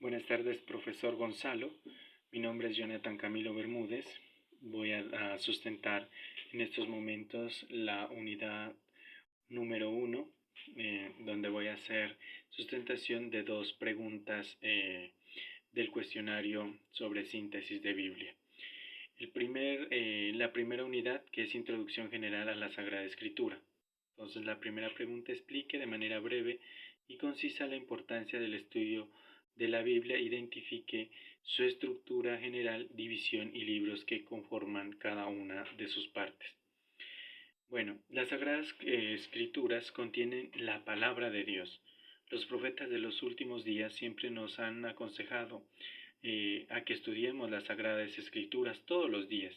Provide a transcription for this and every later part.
Buenas tardes, profesor Gonzalo. Mi nombre es Jonathan Camilo Bermúdez. Voy a sustentar en estos momentos la unidad número 1, donde voy a hacer sustentación de dos preguntas del cuestionario sobre síntesis de Biblia. La primera unidad, que es Introducción General a la Sagrada Escritura. Entonces, la primera pregunta explique de manera breve y concisa la importancia del estudio de la Biblia, identifique su estructura general, división y libros que conforman cada una de sus partes. Bueno, las Sagradas Escrituras contienen la palabra de Dios. Los profetas de los últimos días siempre nos han aconsejado a que estudiemos las Sagradas Escrituras todos los días,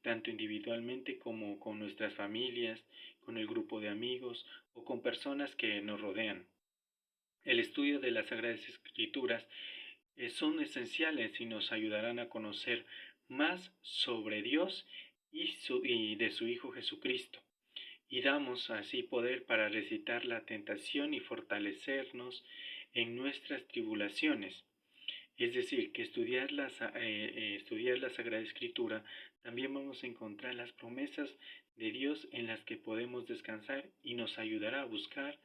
tanto individualmente como con nuestras familias, con el grupo de amigos o con personas que nos rodean. El estudio de las Sagradas Escrituras son esenciales y nos ayudarán a conocer más sobre Dios y de su Hijo Jesucristo. Y damos así poder para recitar la tentación y fortalecernos en nuestras tribulaciones. Es decir, que estudiar la Sagrada Escritura, también vamos a encontrar las promesas de Dios en las que podemos descansar y nos ayudará a buscar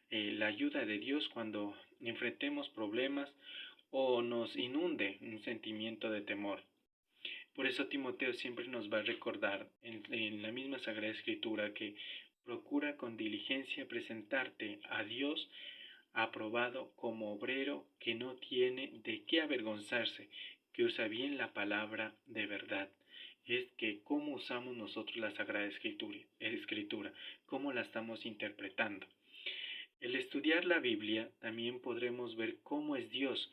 la ayuda de Dios cuando enfrentemos problemas o nos inunde un sentimiento de temor. Por eso Timoteo siempre nos va a recordar en la misma Sagrada Escritura que procura con diligencia presentarte a Dios aprobado como obrero que no tiene de qué avergonzarse, que usa bien la palabra de verdad. Es que cómo usamos nosotros la Sagrada Escritura, cómo la estamos interpretando. El estudiar la Biblia también podremos ver cómo es Dios,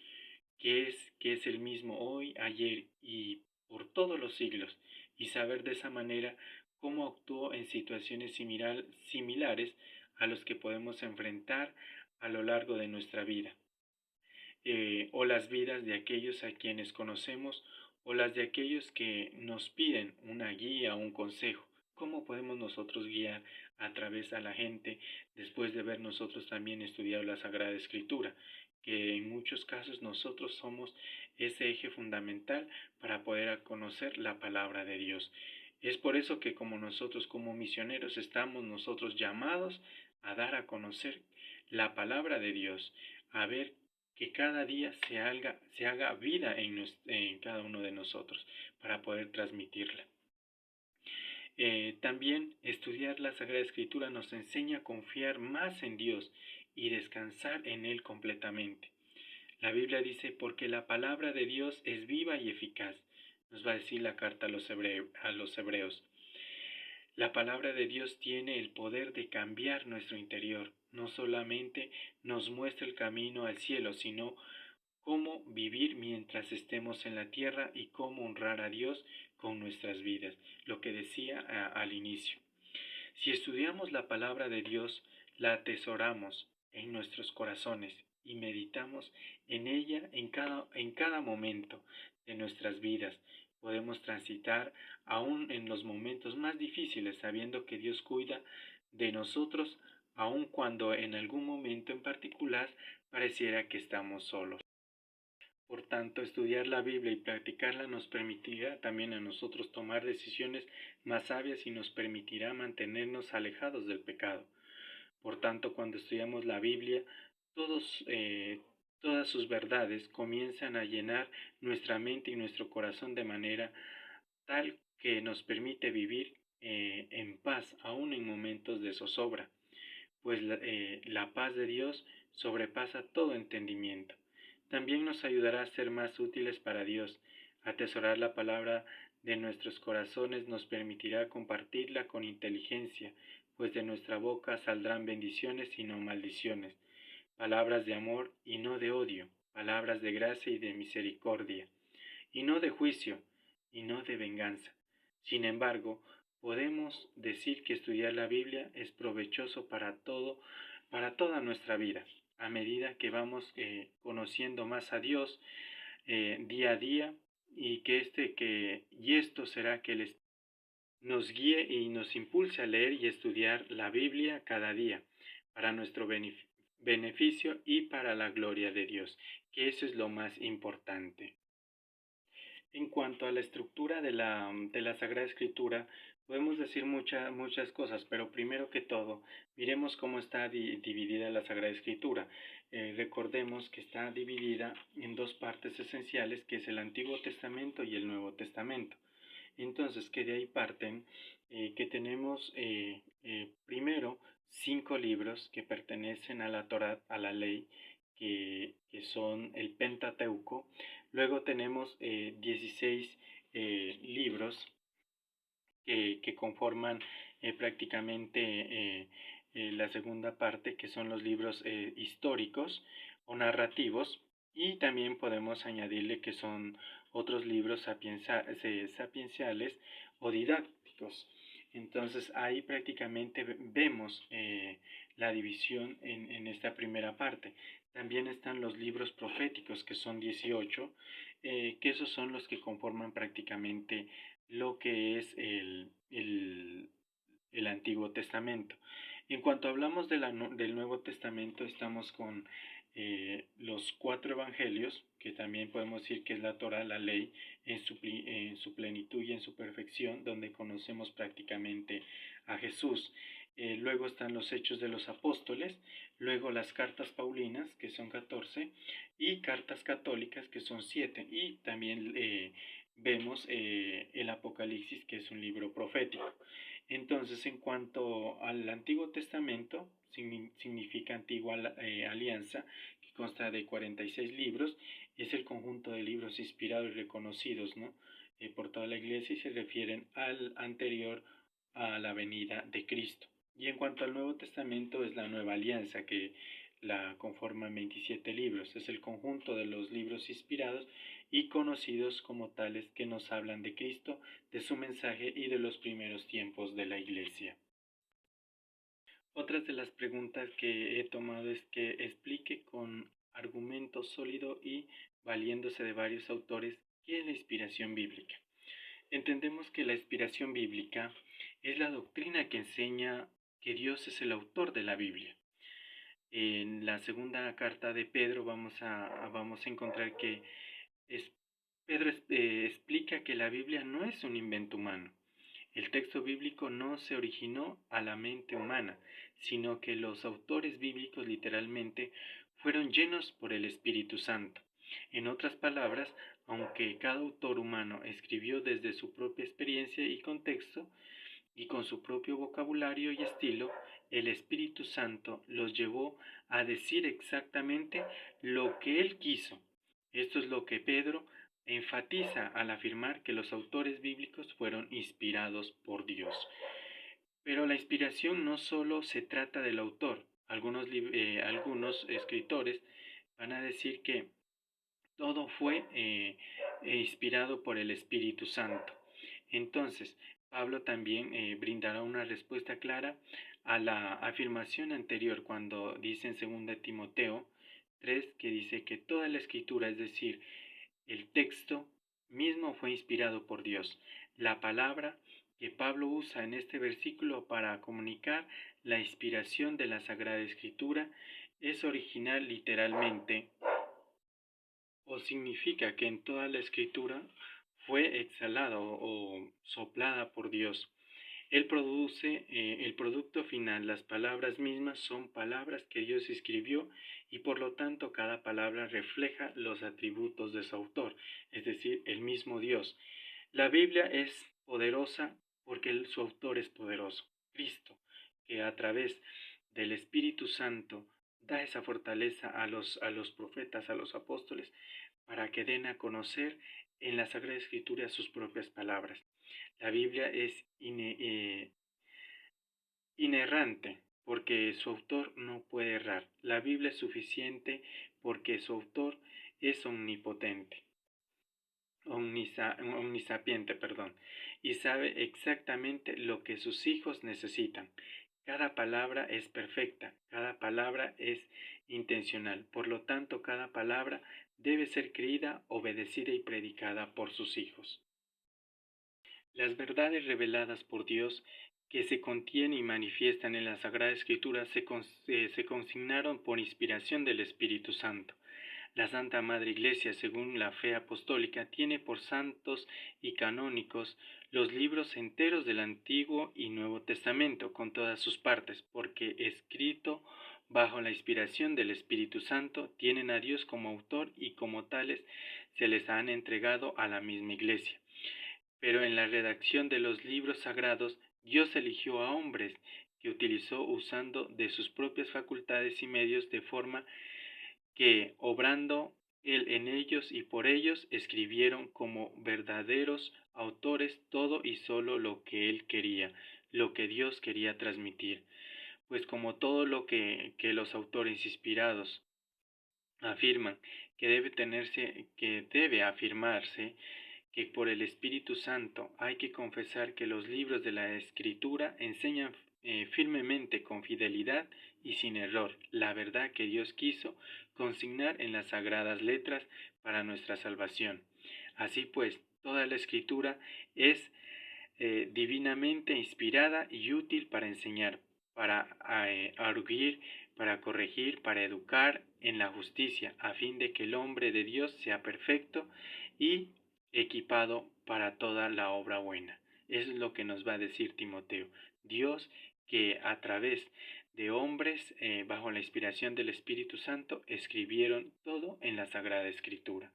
que es el mismo hoy, ayer y por todos los siglos, y saber de esa manera cómo actuó en situaciones similares a los que podemos enfrentar a lo largo de nuestra vida, o las vidas de aquellos a quienes conocemos, o las de aquellos que nos piden una guía o un consejo. ¿Cómo podemos nosotros guiar a través a la gente después de haber nosotros también estudiado la Sagrada Escritura? Que en muchos casos nosotros somos ese eje fundamental para poder conocer la palabra de Dios. Es por eso que como nosotros como misioneros estamos nosotros llamados a dar a conocer la palabra de Dios, a ver que cada día se haga vida en cada uno de nosotros para poder transmitirla. También estudiar la Sagrada Escritura nos enseña a confiar más en Dios y descansar en Él completamente. La Biblia dice, porque la palabra de Dios es viva y eficaz, nos va a decir la carta a los hebreos. La palabra de Dios tiene el poder de cambiar nuestro interior. No solamente nos muestra el camino al cielo, sino cómo vivir mientras estemos en la tierra y cómo honrar a Dios con nuestras vidas, lo que decía al inicio. Si estudiamos la palabra de Dios, la atesoramos en nuestros corazones y meditamos en ella en cada momento de nuestras vidas. Podemos transitar aún en los momentos más difíciles, sabiendo que Dios cuida de nosotros, aun cuando en algún momento en particular pareciera que estamos solos. Por tanto, estudiar la Biblia y practicarla nos permitirá también a nosotros tomar decisiones más sabias y nos permitirá mantenernos alejados del pecado. Por tanto, cuando estudiamos la Biblia, todas sus verdades comienzan a llenar nuestra mente y nuestro corazón de manera tal que nos permite vivir en paz, aún en momentos de zozobra, pues la paz de Dios sobrepasa todo entendimiento. También nos ayudará a ser más útiles para Dios. Atesorar la palabra de nuestros corazones nos permitirá compartirla con inteligencia, pues de nuestra boca saldrán bendiciones y no maldiciones, palabras de amor y no de odio, palabras de gracia y de misericordia, y no de juicio y no de venganza. Sin embargo, podemos decir que estudiar la Biblia es provechoso para toda nuestra vida, a medida que vamos conociendo más a Dios día a día, y esto será que Él nos guíe y nos impulse a leer y estudiar la Biblia cada día para nuestro beneficio y para la gloria de Dios, que eso es lo más importante. En cuanto a la estructura de la Sagrada Escritura, podemos decir muchas cosas, pero primero que todo, miremos cómo está dividida la Sagrada Escritura. Recordemos que está dividida en dos partes esenciales, que es el Antiguo Testamento y el Nuevo Testamento. Entonces, que de ahí parten que tenemos primero 5 libros que pertenecen a la Torá, a la ley, que son el Pentateuco. Luego tenemos 16 libros que conforman prácticamente la segunda parte, que son los libros históricos o narrativos, y también podemos añadirle que son otros libros sapienciales o didácticos. Entonces ahí prácticamente vemos la división en esta primera parte. También están los libros proféticos, que son 18, que esos son los que conforman prácticamente lo que es el Antiguo Testamento. En cuanto hablamos del Nuevo Testamento, estamos con los 4 evangelios, que también podemos decir que es la Torá, la ley, en su plenitud y en su perfección, donde conocemos prácticamente a Jesús. Luego están los Hechos de los Apóstoles, luego las cartas paulinas, que son 14, y cartas católicas, que son 7, y también vemos el Apocalipsis, que es un libro profético. Entonces, en cuanto al Antiguo Testamento, significa Antigua Alianza, que consta de 46 libros, es el conjunto de libros inspirados y reconocidos, ¿no? Por toda la Iglesia, y se refieren al anterior a la venida de Cristo. Y en cuanto al Nuevo Testamento, es la Nueva Alianza, que la conforman 27 libros. Es el conjunto de los libros inspirados y conocidos como tales, que nos hablan de Cristo, de su mensaje y de los primeros tiempos de la Iglesia. Otras de las preguntas que he tomado es que explique con argumento sólido y valiéndose de varios autores qué es la inspiración bíblica. Entendemos que la inspiración bíblica es la doctrina que enseña que Dios es el autor de la Biblia. En la segunda carta de Pedro vamos a encontrar que Pedro explica que la Biblia no es un invento humano. El texto bíblico no se originó a la mente humana, sino que los autores bíblicos literalmente fueron llenos por el Espíritu Santo. En otras palabras, aunque cada autor humano escribió desde su propia experiencia y contexto, y con su propio vocabulario y estilo, el Espíritu Santo los llevó a decir exactamente lo que él quiso. Esto es lo que Pedro enfatiza al afirmar que los autores bíblicos fueron inspirados por Dios. Pero la inspiración no solo se trata del autor. Algunos escritores van a decir que todo fue inspirado por el Espíritu Santo. Entonces, Pablo también brindará una respuesta clara a la afirmación anterior cuando dice en 2 Timoteo 3, que dice que toda la escritura, es decir, el texto mismo, fue inspirado por Dios. La palabra que Pablo usa en este versículo para comunicar la inspiración de la Sagrada Escritura es original literalmente, o significa que en toda la Escritura fue exhalada o soplada por Dios. Él produce el producto final. Las palabras mismas son palabras que Dios escribió, y por lo tanto cada palabra refleja los atributos de su autor, es decir, el mismo Dios. La Biblia es poderosa porque su autor es poderoso, Cristo, que a través del Espíritu Santo da esa fortaleza a los profetas, a los apóstoles, para que den a conocer en la Sagrada Escritura sus propias palabras. La Biblia es inerrante porque su autor no puede errar. La Biblia es suficiente porque su autor es omnipotente, omnisapiente, y sabe exactamente lo que sus hijos necesitan. Cada palabra es perfecta, cada palabra es intencional. Por lo tanto, cada palabra debe ser creída, obedecida y predicada por sus hijos. Las verdades reveladas por Dios que se contienen y manifiestan en la Sagrada Escritura se consignaron por inspiración del Espíritu Santo. La Santa Madre Iglesia, según la fe apostólica, tiene por santos y canónicos los libros enteros del Antiguo y Nuevo Testamento, con todas sus partes, porque escrito bajo la inspiración del Espíritu Santo, tienen a Dios como autor y como tales se les han entregado a la misma Iglesia. Pero en la redacción de los libros sagrados, Dios eligió a hombres que utilizó usando de sus propias facultades y medios de forma que, obrando él en ellos y por ellos, escribieron como verdaderos autores todo y solo lo que él quería, lo que Dios quería transmitir. Pues como todo lo que los autores inspirados afirman que debe afirmarse, que por el Espíritu Santo hay que confesar que los libros de la Escritura enseñan firmemente, con fidelidad y sin error, la verdad que Dios quiso consignar en las sagradas letras para nuestra salvación. Así pues, toda la Escritura es divinamente inspirada y útil para enseñar, para arguir, para corregir, para educar en la justicia, a fin de que el hombre de Dios sea perfecto y equipado para toda la obra buena. Eso es lo que nos va a decir Timoteo. Dios, que a través de hombres bajo la inspiración del Espíritu Santo escribieron todo en la Sagrada Escritura.